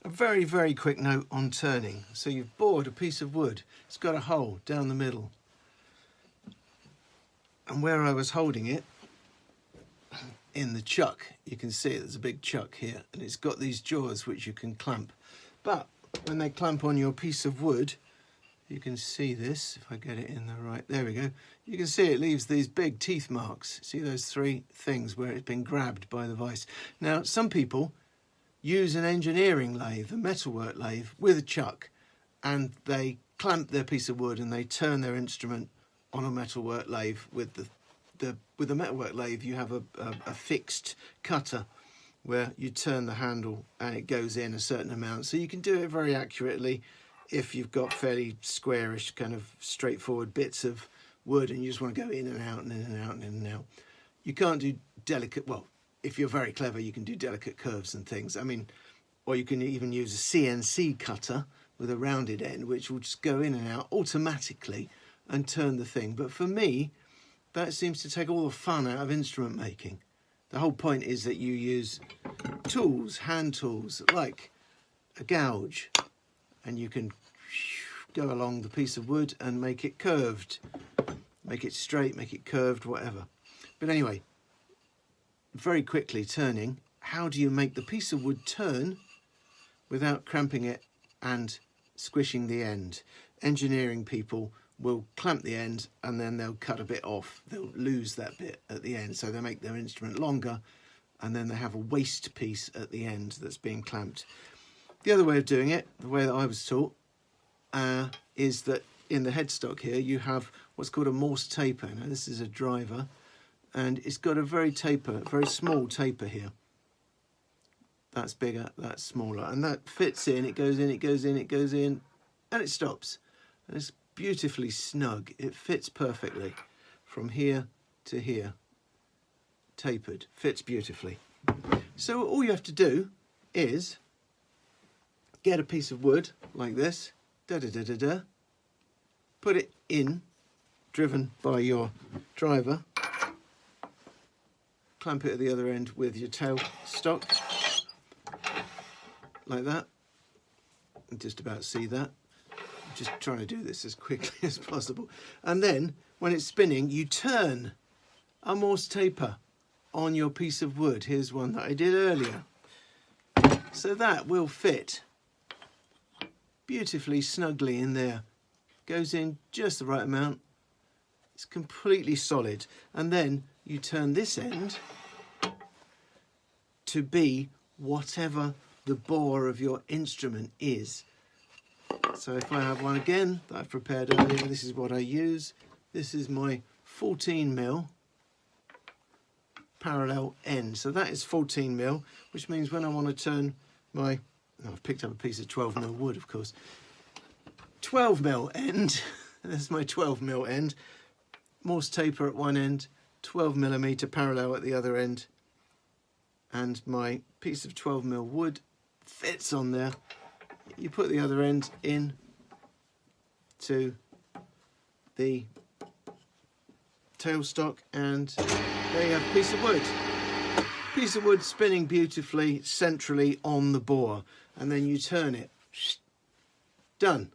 A very, very quick note on turning. So you've bored a piece of wood. It's got a hole down the middle. And where I was holding it, in the chuck, you can see there's a big chuck here, and it's got these jaws which you can clamp. But when they clamp on your piece of wood, you can see this, if I get it in the right, there we go. You can see it leaves these big teeth marks. See those three things where it's been grabbed by the vise. Now, some people use an engineering lathe, a metalwork lathe, with a chuck, and they clamp their piece of wood and they turn their instrument on a metalwork lathe. With the metalwork lathe, you have a fixed cutter where you turn the handle and it goes in a certain amount. So you can do it very accurately if you've got fairly squarish, kind of straightforward bits of wood and you just want to go in and out and in and out and in and out. You can't do delicate, well, if you're very clever, you can do delicate curves and things. I mean, or you can even use a CNC cutter with a rounded end, which will just go in and out automatically and turn the thing. But for me, that seems to take all the fun out of instrument making. The whole point is that you use tools, hand tools, like a gouge, and you can go along the piece of wood and make it curved, make it straight, make it curved, whatever. But anyway, very quickly turning, how do you make the piece of wood turn without cramping it and squishing the end? Engineering people will clamp the end and then they'll cut a bit off. They'll lose that bit at the end, so they make their instrument longer and then they have a waste piece at the end that's being clamped. The other way of doing it, the way that I was taught, is that in the headstock here you have what's called a Morse taper. Now this is a driver and it's got a very small taper here. That's bigger, that's smaller, and that fits in, it goes in, it goes in, it goes in, and it stops. And it's beautifully snug. It fits perfectly from here to here, tapered, fits beautifully. So all you have to do is get a piece of wood like this, put it in, driven by your driver, clamp it at the other end with your tail stock, like that. You can just about see that. I'm just trying to do this as quickly as possible. And then, when it's spinning, you turn a Morse taper on your piece of wood. Here's one that I did earlier. So that will fit beautifully, snugly in there. Goes in just the right amount. It's completely solid. And then you turn this end to be whatever the bore of your instrument is. So if I have one again that I've prepared earlier, this is what I use. This is my 14mm parallel end. So that is 14mm, which means when I want to turn my, I've picked up a piece of 12mm wood, of course. 12mm end, there's my 12mm end. Morse taper at one end, 12mm parallel at the other end. And my piece of 12mm wood fits on there. You put the other end in to the tailstock and there you have a piece of wood. Piece of wood spinning beautifully centrally on the bore, and then you turn it. Done.